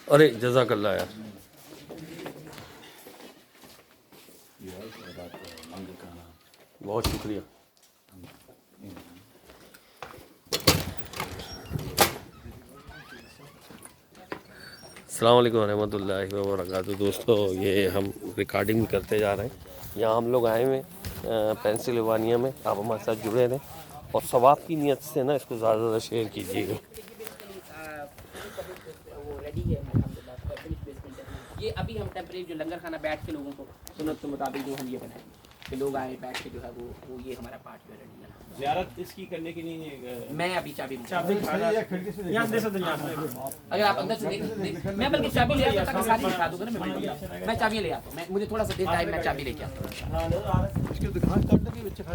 अरे जज़ाकल्लाह यार। बहुत शुक्रिया। अस्सलाम वालेकुम रहमतुल्लाहि व बरकातुहू। दोस्तों ये हम रिकॉर्डिंग करते जा रहे हैं। यहाँ हम लोग आए हुए पेंसिल्वानिया में। आप हमारे साथ जुड़े रहें और सवाब की नियत से ना इसको ज़्यादा से ज़्यादा शेयर कीजिएगा। ये अभी हम टेम्परेरी जो लंगर खाना बैठ के लोगों को सुन्नत के मुताबिक जो हम ये बनाए कि लोग आए बैठ के जो है वो ये हमारा पार्ट जो है रेडी है। ज़ियारत इसकी करने की नहीं है। मैं अभी चाबी यहाँ दे सकते हैं। अगर आप अंदर से देख मैं बल्कि चाबी ले आता हूँ, सारी दिखा दूँगा ना। मैं चाबी ले आता हूँ। मैं मुझे थोड़ा सा देर टाइम, मैं चाबी लेके आता हूँ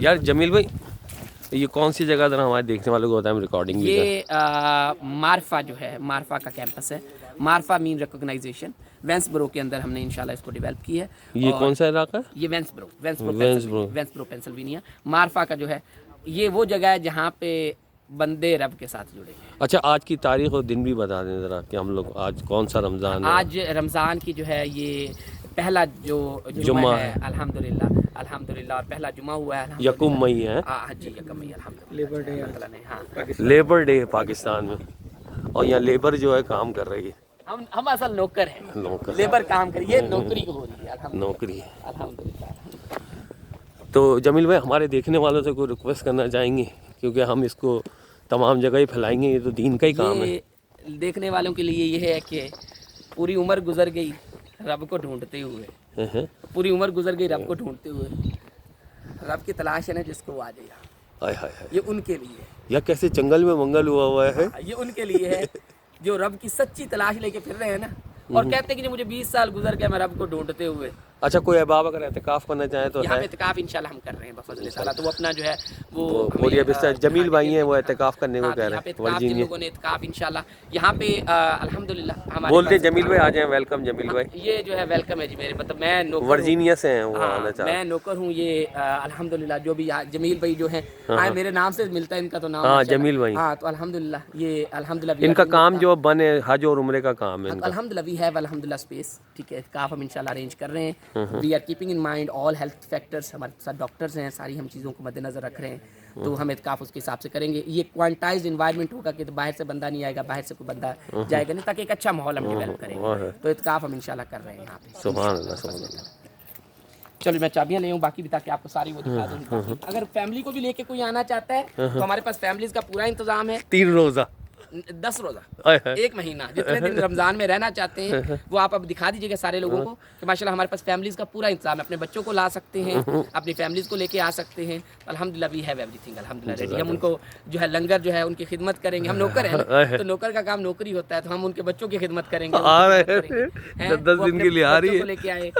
यार जमील भाई, ये कौन सी जगह जरा हमारे देखने वालों को होता है, हम रिकॉर्डिंग भी ये मारफा जो है, मारफा का कैंपस है। मारफा मीन रिकॉग्नाइजेशन वेंसब्रो के अंदर हमने इंशाल्लाह इसको डेवलप की है। ये कौन सा इलाका है? ये वेंसब्रो पेंसिल्वेनिया। मारफा का जो है ये वो जगह है जहाँ पे बंदे रब के साथ जुड़े हैं। अच्छा, आज की तारीख और दिन भी बता दें ज़रा कि हम लोग आज कौन सा रमज़ान है? आज रमज़ान की जो है ये पहला जो जुम्मा है अल्हम्दुलिल्लाह और पहला जुम्मा हुआ है यकुम मई है। जी यकुम मई अल्हम्दुलिल्लाह। लेबर डे है पाकिस्तान में और यहाँ लेबर जो है काम कर रही है। हम असल नौकर हैं। नौकर, लेबर काम करिए, नौकरी को बोलिए। नौकरी है अल्हम्दुलिल्लाह। तो जमील भाई, हमारे देखने वालों से कोई रिक्वेस्ट करना चाहेंगे, क्योंकि हम इसको तमाम जगह ही फैलाएंगे। ये तो दीन का ही काम है। देखने वालों के लिए ये है कि पूरी उम्र गुजर गई रब को ढूंढते हुए, पूरी उम्र गुजर गई रब को ढूंढते हुए। रब की तलाश है ना जिसको आ जाएगा। हाय हाय हाय, ये उनके लिए या कैसे जंगल में मंगल हुआ है। ये उनके लिए है जो रब की सच्ची तलाश लेके फिर रहे हैं ना, और कहते हैं कि मुझे 20 साल गुजर गया मैं रब को ढूंढते हुए। अच्छा, कोई अहबाब अगर एहतिकाफ करना चाहे तो यहाँ पे एहतिकाफ इंशाल्लाह हम कर रहे हैं बफज़ल ताला। तो वो अपना जो है वो जमील भाई हैं, वो एहतिकाफ करने को कह रहे हैं। जिन लोगों ने एहतिकाफ इंशाल्लाह यहाँ पे अल्हम्दुलिल्लाह हमारे बोलते जमील भाई आ जाएं। वेलकम जमील भाई। ये जो है वेलकम है जी मेरे, मतलब मैं नौकर वर्जीनिया से हैं वो। आना चाहते मैं नौकर हूँ। ये अल्हम्दुलिल्लाह जो भी जमील भाई जो है मेरे नाम से मिलता है इनका तो नाम। हाँ जमील भाई। हाँ तो अल्हम्दुलिल्लाह ये अल्हम्दुलिल्लाह इनका काम जो बने हज और उम्रे का काम है। अल्हम्दुलिल्लाह वी हैव अल्हम्दुलिल्लाह स्पेस। ठीक है, एहतिकाफ हम इंशाल्लाह अरेंज कर रहे हैं। We are keeping in mind all health factors. हमारे साथ डॉक्टर्स हैं, सारी हम चीज़ों को मद्देनजर रख रहे हैं। तो हम एहतिकाफ उसके हिसाब से करेंगे। ये क्वांटाइज्ड इन्वायरमेंट होगा कि तो बाहर से बंदा नहीं आएगा, बाहर से कोई बंदा जाएगा नहीं, ताकि एक अच्छा माहौल हम डेवलप करेंगे। तो एहतिकाफ हम इंशाल्लाह कर रहे हैं यहाँ पे। सुभान अल्लाह, सुभान अल्लाह। चलो मैं चाबियाँ ले आऊँ बाकी भी, ताकि आपको सारी वो दिखा दूँ। अगर फैमिली को भी लेके कोई आना चाहता है तो हमारे पास फैमिलीज का पूरा इंतजाम है। 3 रोज़ा 10 रोज़ा 1 महीना, जितने दिन रमज़ान में रहना चाहते हैं वो आप अब दिखा दीजिएगा सारे लोगों को कि माशाल्लाह हमारे पास फैमिलीज़ का पूरा इंतजाम है। अपने बच्चों को ला सकते हैं, अपनी फैमिलीज़ को लेके आ सकते हैं। अल्हम्दुलिल्लाह वी हैव एवरीथिंग अल्हम्दुलिल्लाह रेडी। हम उनको जो है लंगर जो है उनकी खिदमत करेंगे। हम नौकर हैं तो नौकर का काम नौकरी होता है, तो हम उनके बच्चों की खिदमत करेंगे। 10 दिन के लिए आ रही है, लेके आए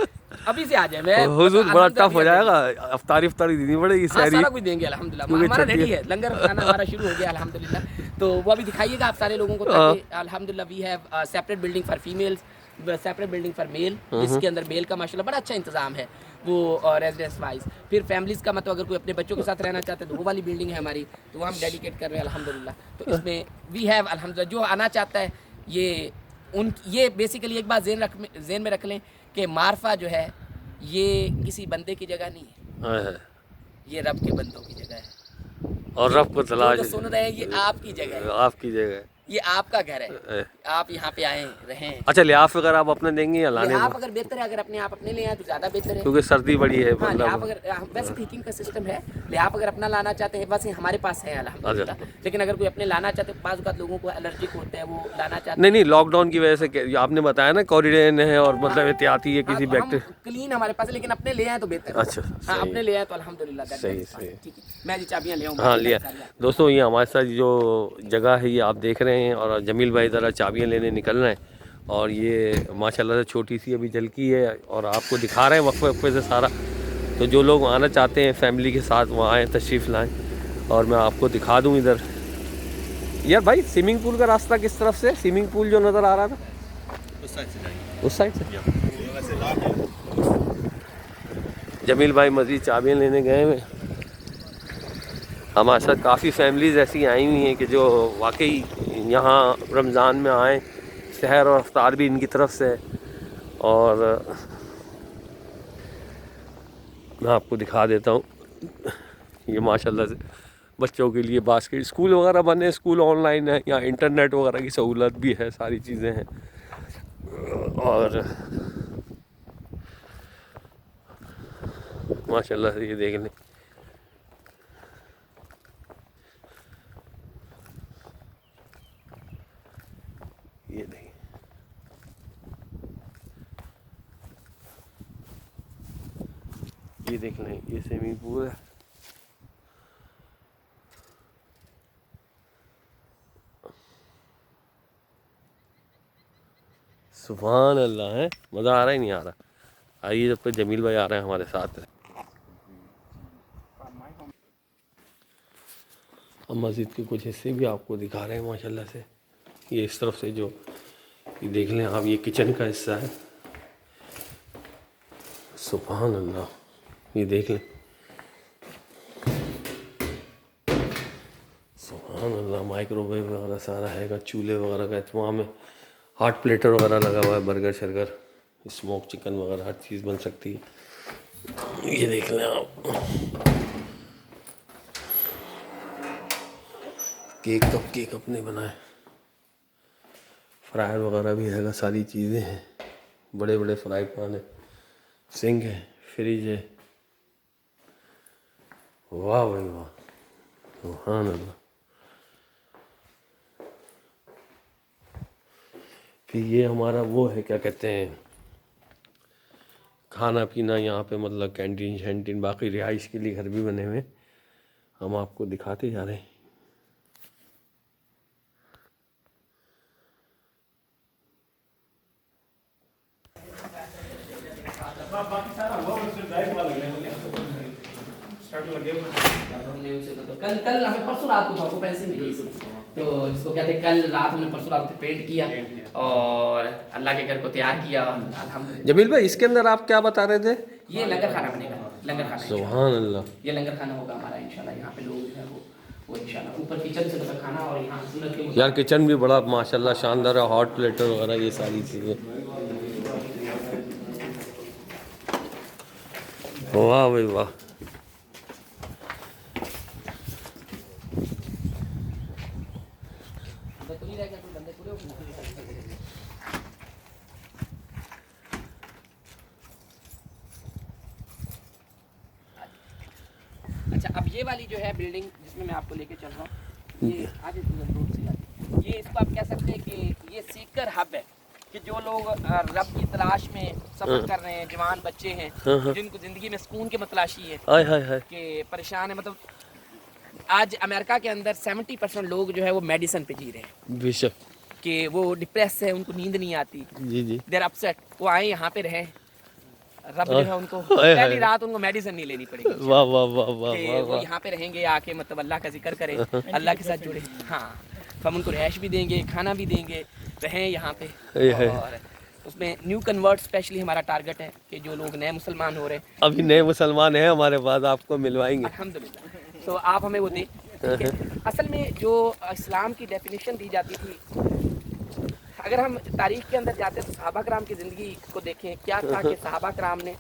अभी से आ जाए। मैं हुजूर बड़ा टफ हो जाएगा, अफ्तारी देनी पड़ेगी। सारा कुछ देंगे अल्हम्दुलिल्लाह। हमारा रेडी है, लंगर खाना हमारा शुरू हो गया अल्हम्दुलिल्लाह। तो वो अभी दिखाइएगा आप सारे लोगों को, ताकि अल्हम्दुलिल्लाह we have separate building for females, separate building for male, जिसके अंदर मेल का माशाल्लाह बड़ा अच्छा इंतजाम है वो रेजिडेंस वाइज। फिर फैमिलीज़ का मतलब अगर कोई अपने बच्चों के साथ रहना चाहते हैं तो वो वाली बिल्डिंग है हमारी, तो वो हम डेडिकेट कर रहे हैं अल्हम्दुलिल्लाह। तो इसमें वी हैव अल्हम्दुलिल्लाह जो आना चाहता है ये बेसिकली एक बात ज़हन में रख लें कि मारफा जो है ये किसी बंदे की जगह नहीं है, ये रब के बंदों की जगह है। और रब को तलाश सुन रहे हैं, ये आपकी जगह है, आपकी जगह है, ये आपका घर है, आप यहाँ पे आए रहें। अच्छा, लिहाफ अगर आप अपने देंगे या लाने? आप अगर बेहतर है, अगर अपने ले आए तो ज़्यादा बेहतर है, क्योंकि सर्दी बड़ी है। हाँ, लिहाफ अगर वैसे हीटिंग का सिस्टम है, लिहाफ अगर अपना लाना चाहते हैं वैसे हमारे पास है अल्हम्दुलिल्लाह। लेकिन अगर कोई अपने लाना चाहते हैं, बाज़ लोगों को एलर्जिक होते हैं, वो लाना चाहते नहीं, लॉकडाउन की वजह से आपने बताया ना क्वारंटाइन है और मतलब एहतियाती है किसी बैक्टीरिया। क्लीन हमारे पास है, लेकिन अपने ले आए तो बेहतर। अच्छा, हाँ अपने ले आए तो अल्हम्दुलिल्लाह सही। ठीक है, मैं जी चाबियाँ ले आऊँ। हाँ लिया। दोस्तों ये हमारे साथ जो जगह है ये आप देख रहे हैं, और जमील भाई ज़रा चाबियाँ लेने निकल रहे हैं। और ये माशाल्लाह से छोटी सी अभी झलकी है और आपको दिखा रहे हैं वक्फे वक्फे से सारा। तो जो लोग आना चाहते हैं फैमिली के साथ वहाँ आएँ, तशरीफ़ लाएँ। और मैं आपको दिखा दूँ इधर। यार भाई, स्विमिंग पूल का रास्ता किस तरफ से? स्विमिंग पूल जो नज़र आ रहा था उस साइड से जाएंगे। उस साइड से जमील भाई मज़ीद चाबियाँ लेने गए हुए। हमारे साथ काफ़ी फैमिलीज़ ऐसी आई हुई हैं कि जो वाकई यहाँ रमज़ान में आए, सहर और अफ्तार भी इनकी तरफ से है। और मैं आपको दिखा देता हूँ, ये माशाल्लाह से बच्चों के लिए बास्केट, स्कूल वगैरह बने, स्कूल ऑनलाइन है, यहाँ इंटरनेट वगैरह की सहूलत भी है, सारी चीज़ें हैं। और माशाल्लाह से ये देख लें, ये देखिए, ये देख लें, ये स्विमिंग पूल है। सुभान अल्लाह है, मज़ा आ रहा ही नहीं आ रहा। आइए, जब तक जमील भाई आ रहे हैं हमारे साथ। हम मस्जिद के कुछ हिस्से भी आपको दिखा रहे हैं माशाल्लाह से। ये इस तरफ से जो ये देख लें आप, ये किचन का हिस्सा है। सुभान अल्लाह, ये देख लें, सुभान अल्लाह। माइक्रोवेव वगैरह सारा हैगा, चूल्हे वगैरह का वहाँ में हॉट प्लेटर वगैरह लगा हुआ है, बर्गर शर्गर, स्मोक चिकन वगैरह हर चीज़ बन सकती है। ये देख लें आप, केक, कप केक अपने बनाए, फ्रायर वगैरह भी हैगा, सारी चीज़ें हैं। बड़े बड़े फ्राई पैन है, सिंक है, फ्रिज है। वाह भाई वाह, सुभान अल्लाह। फिर ये हमारा वो है, क्या कहते हैं, खाना पीना यहाँ पे, मतलब कैंटीन शैंटीन, बाकी रिहाइश के लिए घर भी बने हुए, हम आपको दिखाते जा रहे हैं। कल हमें परसों रात को आपको पैसे मिली, तो जिसको कहते हैं कल रात हमने परसों रात पेंट किया और अल्लाह के घर को तैयार किया अल्हम्दुलिल्लाह। जमील भाई, इसके अंदर आप क्या बता रहे थे? ये लंगर खाना बनेगा, लंगर खाना। सुभान अल्लाह, ये लंगर खाना होगा हमारा इंशाल्लाह। यहाँ पे लोग जो है वो इंशाल्लाह ऊपर किचन से मतलब खाना, और यहाँ सूरत के यार किचन भी बड़ा माशाल्लाह शानदार है, हॉट प्लेटर वगैरह ये सारी चीज़ें। वाह भाई वाह। अच्छा, अब ये वाली जो है बिल्डिंग जिसमें मैं आपको लेके चल रहा हूँ, ये आगे रोड से आगे, ये इसको आप कह सकते हैं कि ये सीकर हब है, कि जो लोग रब की तलाश में सफर कर रहे हैं, जवान बच्चे हैं, जिनको ज़िंदगी में सुकून की मतलाशी है, हाय हाय हाय, कि परेशान है। मतलब आज अमेरिका के अंदर 70% लोग जो है वो मेडिसिन पे जी रहे हैं, बेशक, कि वो डिप्रेस है, उनको नींद नहीं आती, जी जी, देर अपसेट। वो आए यहाँ पे रहें, रब जो है उनको पहली रात उनको मेडिसिन नहीं लेनी पड़ेगी। वाह वाह वाह वाह कि वाह वो वाह। यहाँ पे रहेंगे आके, मतलब अल्लाह का जिक्र करें, अल्लाह के साथ जुड़े। हाँ, तो हम उनको रैश भी देंगे, खाना भी देंगे, रहें यहाँ पे। और उसमें न्यू कन्वर्ट स्पेशली हमारा टारगेट है कि जो लोग नए मुसलमान हो रहे हैं, अभी नए मुसलमान हैं हमारे पास, आपको मिलवाएंगे अल्हम्दुलिल्लाह। तो आप हमें वो दें। ठीक है? असल में जो इस्लाम की डेफिनेशन दी जाती थी, अगर हम तारीख के अंदर जाते तो सहाबा कराम की ज़िंदगी को देखें, क्या था कि सहाबा कराम ने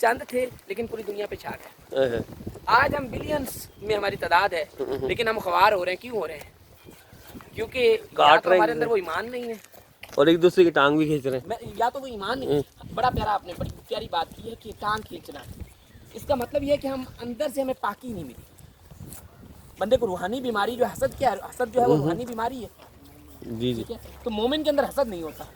चंद थे लेकिन पूरी दुनिया पे छा गए। आज हम बिलियंस में हमारी तादाद है, लेकिन हम ख्वार हो रहे हैं। क्यों हो रहे हैं? क्योंकि या तो हमारे अंदर वो ईमान नहीं है, और एक दूसरे की टांग भी खींच रहे हैं। या तो वो ईमान नहीं। बड़ा प्यारा, आपने बड़ी प्यारी बात की है कि टांग खींचना। इसका मतलब ये है कि हम अंदर से हमें पाकी नहीं मिली। बंदे को रूहानी बीमारी जो हसद, क्या है, हसद जो है वो रूहानी बीमारी है। जी जी, ठीक है, तो मोमिन के अंदर हसद नहीं होता,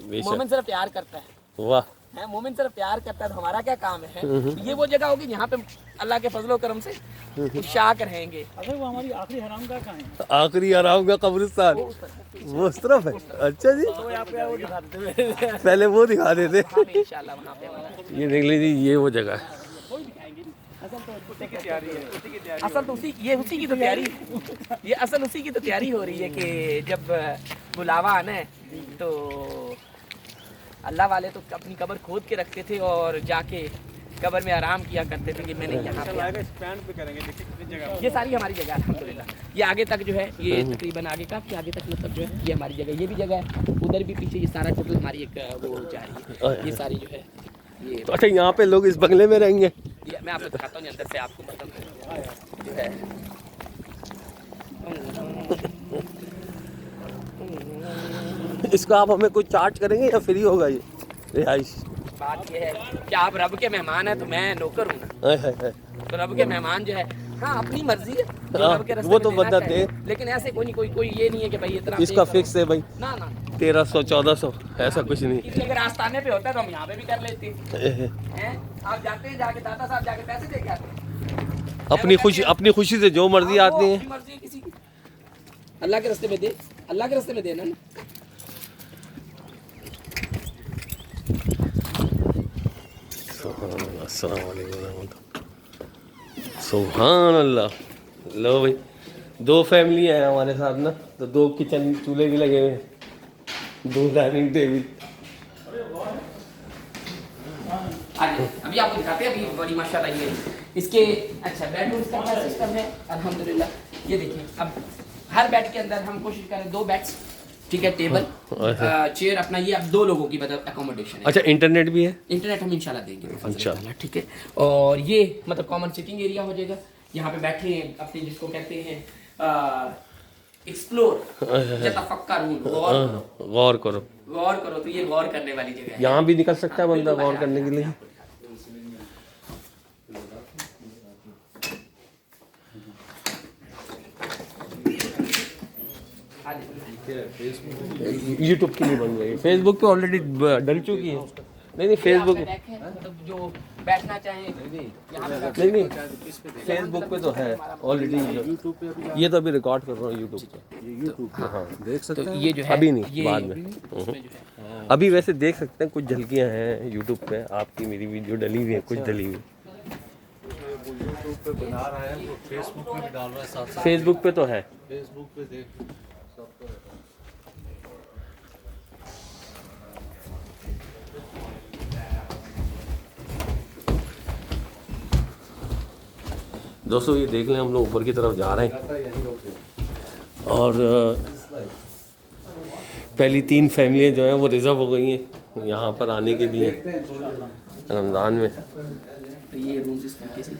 मोमिन सिर्फ प्यार करता है। वाह, है, मोमिन सिर्फ प्यार करता है। तो हमारा क्या काम है? ये वो जगह होगी जहाँ पे अल्लाह के फजलो करम से शाक रहेंगे। अरे वो हमारी आखिरी हराम का कहाँ है? आखिरी आराम का कब्रिस्तान वो उस तरफ है। अच्छा जी, तो आपको वो दिखा देते हैं। पहले वो दिखा देते। हाँ, इंशाल्लाह वहाँ पे हमारा ये देख लीजिए, ये वो जगह है। असल तो उसी की तो तैयारी, ये असल उसी की तो तैयारी हो रही है कि जब बुलावा आना है तो अल्लाह वाले तो अपनी कब्र खोद के रखते थे और जाके कब्र में आराम किया करते थे कि मैंने यहाँ पे स्टैंड पे करेंगे, देखिए कितनी जगह। ये सारी हमारी जगह है अल्हम्दुलिल्लाह। ये आगे तक जो है ये तकरीबन आगे काफ़ी आगे तक मतलब जो है ये हमारी जगह, ये भी जगह है, उधर भी पीछे ये सारा टोटल हमारी एक वो जा रही है, ये सारी जो है ये। तो अच्छा यहाँ पे लोग इस बंगले में रहेंगे? ये मैं आपको दिखाता हूँ अंदर से आपको मतलब जो है। इसको आप हमें कुछ चार्ज करेंगे या फ्री होगा ये रिहाइश? बात ये है कि आप रब के मेहमान हैं तो मैं नौकर हूँ ना, है। तो रब के मेहमान जो है हाँ अपनी मर्जी है, जो हाँ, रब के रास्ते वो में तो देना बंदा चाहे। दे। लेकिन ऐसे कोई ये नहीं है कि भाई इतना इसका पे फिक्स है भाई, ना ना 1300 1400 ऐसा कुछ नहीं। इसलिए अगर आस्थाने पे होता है तो हम यहाँ पे भी कर लेते हैं। आप जाते हैं जाके दादा साहब जाके पैसे दे के आते हैं। अपनी खुशी से जो मर्जी हाँ, आती वो है। अपनी मर्जी है किसी की, अल्लाह के रास्ते में दे, अल्लाह के रास्ते में देना ना। सुभान अल्लाह। लो भाई, 2 फैमिली है हमारे साथ ना, तो 2 किचन चूल्हे भी लगे हुए हैं, 2 डाइनिंग टेबल। अभी आपको दिखाते हैं, अभी बड़ी माशाल्लाह ये इसके अच्छा बेडरूम्स का क्या सिस्टम है अल्हम्दुलिल्लाह। ये देखिए अब हर बेड के अंदर हम कोशिश करें 2 बेड्स, ठीक है, टेबल चेयर अपना, ये अब 2 लोगों की मतलब अकोमोडेशन है। अच्छा इंटरनेट भी है? इंटरनेट हम इंशाल्लाह देंगे इंशाल्लाह। ठीक है। और ये मतलब कॉमन सिटिंग एरिया हो जाएगा, यहाँ पे बैठे हैं अपने जिसको कहते हैं एक्सप्लोर या तफक्कर, गौर करो। गौर करो, तो ये गौर करने वाली जगह है। यहाँ भी निकल सकता है बंदा गौर करने के लिए। यूट्यूब के लिए बन रही है, फेसबुक पे ऑलरेडी डल चुकी है। नहीं फेसबुक मतलब जो बैठना चाहे नहीं फेसबुक पे तो है ऑलरेडी। ये तो अभी रिकॉर्ड कर रहा हूँ यूट्यूब पे। हाँ देख सकते तो ये जो है अभी नहीं, बाद में। अभी वैसे देख सकते हैं, कुछ झलकियाँ हैं यूट्यूब पे, आपकी मेरी वीडियो डली हुई है, कुछ डली हुई। यूट्यूब पे बना रहा है तो फेसबुक पे भी डाल रहा है साथ। फेसबुक पे तो है। फेसबुक पे देख सबको। दोस्तों ये देख लें, हम लोग ऊपर की तरफ जा रहे हैं और पहली 3 फैमिलियाँ जो हैं वो रिज़र्व हो गई हैं यहाँ पर आने के लिए रमज़ान में। तो ये रूम्स इस तरीके से।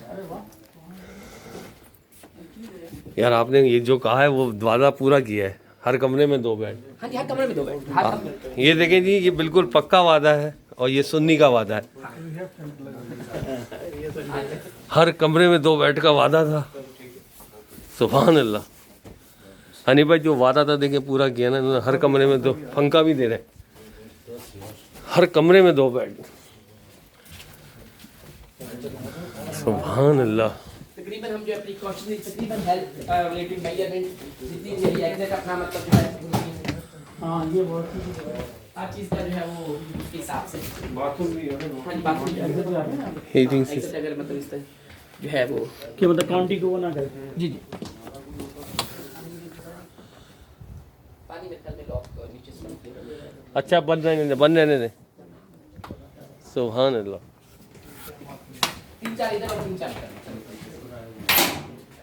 यार आपने ये जो कहा है वो वादा पूरा किया है, हर कमरे में 2 बेड। हाँ जी, हर कमरे में 2 बेड, हर कमरे में। ये देखें जी, ये बिल्कुल पक्का वादा है और ये सुन्नी का वादा है। हर कमरे में 2 बेड का वादा था। सुभान अल्लाह। हनी भाई जो वादा था देखें पूरा किया ना इन्होंने, हर कमरे में 2 पंखा भी दे रहे, हर कमरे में 2 बेड। सुभान अल्लाह। तकरीबन हम जो है प्रिकॉशनरी तकरीबन हेल्थ रिलेटेड मेजरमेंट जितनी मेरी एग्जैक्ट अपना मतलब जो है हाँ ये हर चीज़ का जो है वो उसके हिसाब से। बाथरूम भी है। हाँ जी, बाथरूम हीटिंग एग्जैक्ट अगर मतलब इस तरह जो है वो कि मतलब काउंटी को वो ना करे। जी जी। पानी में में लॉक नीचे से अच्छा बन रहने दे। सुभान अल्लाह। 3-4 इधर और 3-4 इधर।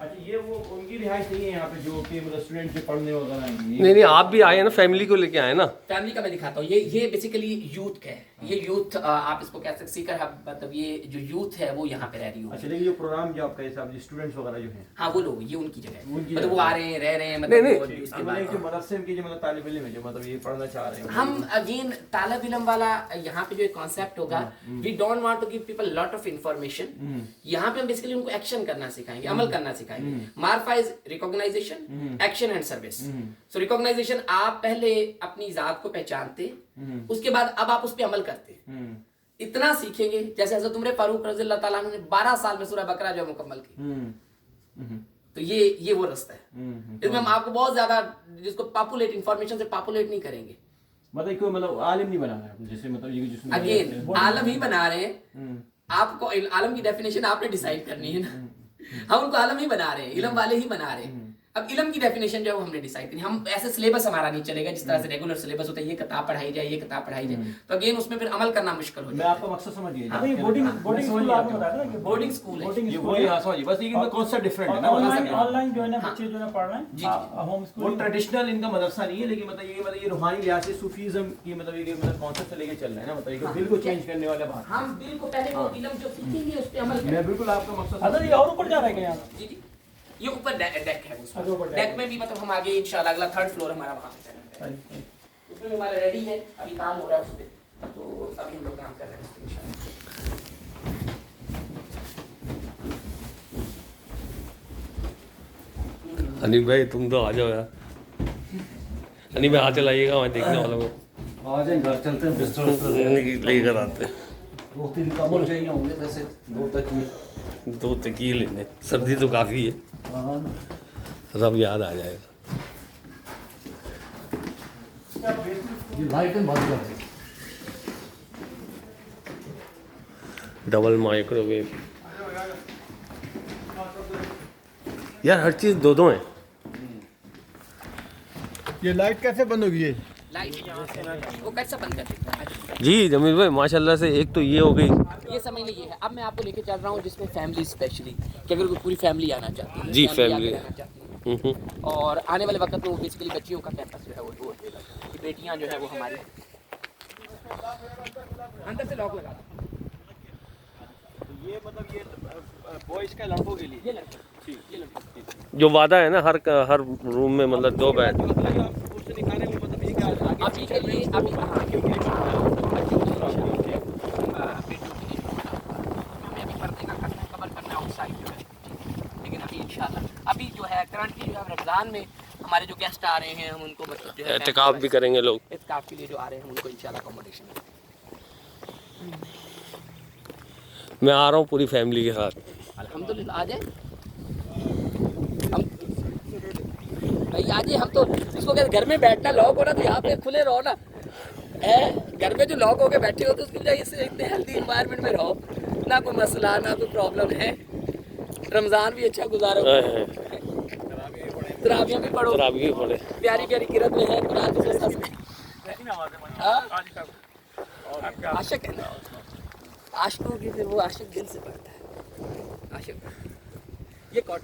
अच्छा ये वो उनकी रिहाइश नहीं है यहाँ पे जो कि मतलब स्टूडेंट से पढ़ने वगैरह आएंगे। नहीं आप भी आए ना, फैमिली को लेके आए ना। फैमिली का मैं दिखाता हूँ। ये बेसिकली यूथ का है। ये यूथ आप इसको कह सकते सीकर हब, मतलब ये जो यूथ है वो यहाँ पे रह रही है। अच्छा लेकिन जो प्रोग्राम जो आपका हिसाब स्टूडेंट्स वगैरह जो हैं, हाँ वो लोग, ये उनकी जगह है, उनकी मतलब वो जगह। आ रहे हैं, रह रहे हैं, मतलब नहीं, वो इसके मतलब बाद जो मदरसे की जो मतलब तालिब इल्म है जो मतलब ये पढ़ना चाह रहे हैं हम अगेन तालिब इल्म वाला यहाँ पे जो एक कॉन्सेप्ट होगा, we don't want to give people lot of information. यहाँ पे हम बेसिकली उनको एक्शन करना सिखाएंगे, अमल करना सिखाएंगे। मारफा is recognisation, action and service. So recognisation, आप पहले अपनी जात को पहचानते, उसके बाद अब आप उस पर अमल करते, इतना सीखेंगे। जैसे हज़रत उमर फारूक रज़ी अल्लाह ताला अन्हु ने 12 साल में सूरह बकरा जो मुकम्मल की। तो ये वो रास्ता है। इसमें हम आपको बहुत ज्यादा जिसको पॉपुलेट इंफॉर्मेशन से पॉपुलेट नहीं करेंगे, मतलब कोई मतलब आलिम नहीं बना है जैसे मतलब ये जिसमें अगेन आलम ही बना रहे हैं। आपको आलम की डेफिनेशन आपने डिसाइड करनी है ना। हम उनको आलम ही बना रहे हैं, इल्म वाले ही बना रहे हैं। अब इल्म की डेफिनेशन जो है वो हमने डिसाइड करी। हम ऐसे सिलेबस हमारा नहीं चलेगा जिस तरह से रेगुलर सिलेबस होता है, ये किताब पढ़ाई जाए, ये किताब पढ़ाई जाए, तो अगेन उसमें फिर अमल करना मुश्किल हो मैं जाता है। आपका मकसद समझ गया। अभी बोर्डिंग स्कूल आपने बताया ना कि बोर्डिंग स्कूल है। बोर्डिंग ये स्कूल वही, हाँ समझिए, बस ये इनका कॉन्सेप्ट डिफरेंट है ना। ऑनलाइन जो है ना बच्चे जो है पढ़ रहे जी, हैं होम वो स्कूल। ट्रेडिशनल इनका मदरसा नहीं है, लेकिन मतलब ये रूहानी लिहाज से सूफीज्म की मतलब ये मतलब कॉन्सेप्ट से लेके चल रहा है ना, मतलब ये दिल को चेंज करने वाला बात। हम दिल को पहले वो इल्म जो सीखेंगे उस पे अमल करेंगे। मैं बिल्कुल आपका मकसद अच्छा, ये और ऊपर जा रहा है क्या यहाँ? जी जी, ये ऊपर डेक है अच्छा, ऊपर उसमें। deck डेक में भी मतलब हम आगे इंशाल्लाह अगला 3rd फ्लोर हमारा वहाँ पे है, उसमें भी हमारा रेडी है, अभी काम हो रहा है उस पे, तो अभी हम लोग काम कर रहे हैं उस पे इंशाल्लाह। अनिल भाई तुम तो आ जाओ यार। अनिल भाई हाथ चलाइएगा, वहाँ देखने वालों को आ जाए, घर चलते हैं, बिस्तर उस्तर लेकर आते हैं। 2-3 कम्बल चाहिए होंगे वैसे, 2 तकिए। 2 तकिए लेने, सर्दी तो काफ़ी है, हाँ, सब याद आ जाएगा। ये लाइटें बंद कर दी। डबल माइक्रोवेव, यार हर चीज़ 2-2 है। ये लाइट कैसे बंद होगी? ये लाइट वो कैसे बंद कर देता है? जी जमील भाई माशाल्लाह से एक तो ये हो गई। ये समझ लीजिए है। अब मैं आपको लेके चल रहा हूँ जिसमें फैमिली स्पेशली, कि अगर कोई पूरी फैमिली आना चाहती है, जी, आके फैमिली। रहना चाहती है, और आने वाले वक्त में वो बेसिकली बच्चियों का कैंपस जो है वो दूर देगा, कि बेटियां जो है वो हमारी अंदर से लॉक लगा दो। ये मतलब ये बॉयज का लड़कों के लिए। ये लड़के जो वादा है ना हर रूम में मतलब 2 बेड। उससे निकालने में मतलब ये क्या आगे अभी के लिए अभी हाँ, क्योंकि बच्चों के लिए बेटियों के लिए हमें अभी पर्दे का करना है, कवर करना है आउटसाइड जो है, लेकिन अभी इंशाल्लाह अभी जो है करंटली जो है रमज़ान में हमारे जो गेस्ट आ रहे हैं हम उनको मतलब जो है एहतिकाफ भी करेंगे लोग। एहतिकाफ के लिए जो आ रहे हैं उनको इंशाल्लाह अकोमोडेशन। मैं आ रहा हूँ पूरी फैमिली के साथ। अल्हम्दुलिल्लाह आ जाए हम भाई, आ जाए हम तो इसको कहते घर में बैठना लॉक हो ना, तो यहाँ पे खुले रहो ना, है घर में जो लॉक होके बैठे हो तो उसकी वजह से इतने हेल्दी इन्वायरमेंट में रहो, ना कोई मसला ना कोई प्रॉब्लम है, रमज़ान भी अच्छा गुजारो, तरावियाँ भी पढ़ो, तरावी भी पढ़े। प्यारी प्यारी किरत में है कुरान की सब। आशिक है ना, आशिकों की फिर वो आशिक दिल से पढ़ता है, आशिक ये कॉटेज